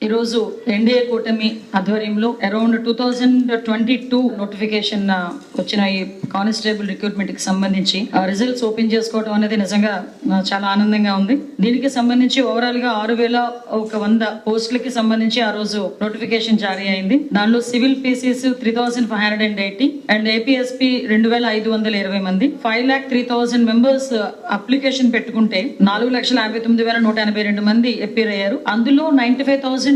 ఈ రోజు ఎన్డీఏ కూటమి ఆధ్వర్యంలో అరౌండ్ 2022 నోటిఫికేషన్ వచ్చిన ఈ కానిస్టేబుల్ రిక్రూట్మెంట్ కి సంబంధించి రిజల్ట్స్ ఓపెన్ చేసుకోవడం అనేది నిజంగా చాలా ఆనందంగా ఉంది. దీనికి సంబంధించి ఓవరాల్ గా 6,100 పోస్టులకి సంబంధించి ఆ రోజు నోటిఫికేషన్ జారీ అయింది. దానిలో సివిల్ పీసీస్ 3,580 అండ్ ఏపీఎస్పీ 2,520 మంది, 5,03,000 మెంబర్స్ అప్లికేషన్ పెట్టుకుంటే 4,59,182 మంది అపీర్ అయ్యారు. అందులో 95,208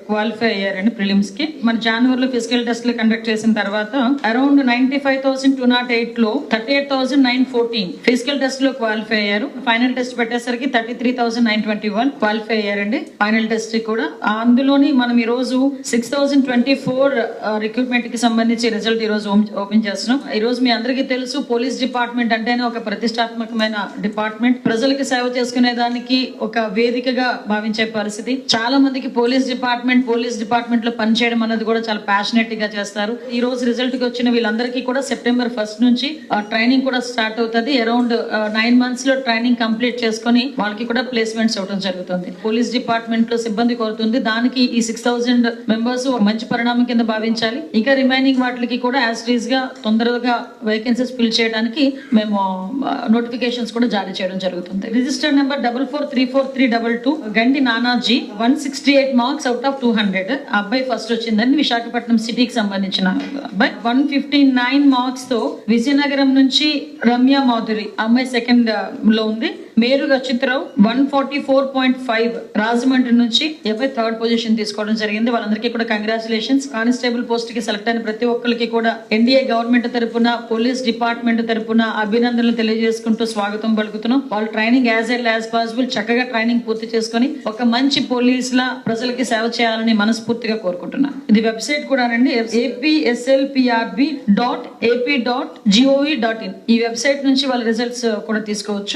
క్వాలిఫై అయ్యారండి ప్రిలిమ్స్ కి. మన జనవరిలో ఫిజికల్ టెస్ట్లు కండక్ట్ చేసిన తర్వాత అరౌండ్ 95,208 లో 38,914 ఫిజికల్ టెస్ట్ లో క్వాలిఫై అయ్యారు. ఫైనల్ టెస్ట్ పెట్టేసరికి 33,921 క్వాలిఫై అయ్యారండి ఫైనల్ టెస్ట్ కూడా. అందులోని మనం ఈ రోజు 6,024 రిక్రూట్మెంట్ కి సంబంధించి రిజల్ట్ ఈ రోజు ఓపెన్ చేస్తున్నాం. ఈ రోజు మీ అందరికీ తెలుసు, పోలీస్ డిపార్ట్మెంట్ అంటేనే ఒక ప్రతిష్టాత్మకమైన డిపార్ట్మెంట్, ప్రజలకు సేవ చేసుకునే దానికి ఒక వేదికగా భావించే పరిస్థితి. చాలా మందికి పోలీస్ డిపార్ట్మెంట్ లో పనిచేయడం అనేది కూడా చాలా ప్యాషనెట్ గా చేస్తారు. ఈ రోజు రిజల్ట్ కి వచ్చిన వీళ్ళందరికీ కూడా సెప్టెంబర్ 1 నుంచి ట్రైనింగ్ కూడా స్టార్ట్ అవుతుంది. అరౌండ్ 9 months లో ట్రైనింగ్ కంప్లీట్ చేసుకుని వాళ్ళకి కూడా ప్లేస్మెంట్స్ అవడం జరుగుతుంది. పోలీస్ డిపార్ట్మెంట్ లో సిబ్బంది కోరుతుంది. దానికి ఈ 6,000 మెంబర్స్ మంచి పరిణామం కింద భావించాలి. ఇంకా రిమైనింగ్ వాటికి కూడా యాజ్ గా తొందరగా వేకెన్సీస్ ఫిల్ చేయడానికి మేము నోటిఫికేషన్స్ కూడా జారీ చేయడం జరుగుతుంది. Register number 443432 Gandi Nanaji 168 marks out of 200. అబ్బాయి ఫస్ట్ వచ్చిందని విశాఖపట్నం సిటీకి సంబంధించిన అబ్బాయి. 159 మార్క్స్ తో విజయనగరం నుంచి రమ్య మాధురి అమ్మాయి సెకండ్ లో ఉంది. మేరుగ చిత్రావు 144.5 రాజమండ్రి నుంచి అబ్బాయి థర్డ్ పొజిషన్ తీసుకోవడం జరిగింది. వాళ్ళందరికీ కూడా కంగ్రాచులేషన్స్. కానిస్టేబుల్ పోస్ట్ కి సెలెక్ట్ అయిన ప్రతి ఒక్కరికి కూడా ఎన్డీఏ గవర్నమెంట్ తరపున, పోలీస్ డిపార్ట్మెంట్ తరపున అభినందనలు తెలియజేసుకుంటూ స్వాగతం పలుకుతున్నాం. వాళ్ళు training as L as possible చక్కగా ట్రైనింగ్ పూర్తి చేసుకుని ఒక మంచి పోలీస్ లా ప్రజలకి సేవ చేయాలని మనస్ఫూర్తిగా కోరుకుంటున్నాను. ఇది వెబ్సైట్ కూడా అండి, apslprb.ap.gov.in. ఈ వెబ్సైట్ నుంచి వాళ్ళ రిజల్ట్స్ కూడా తీసుకోవచ్చు.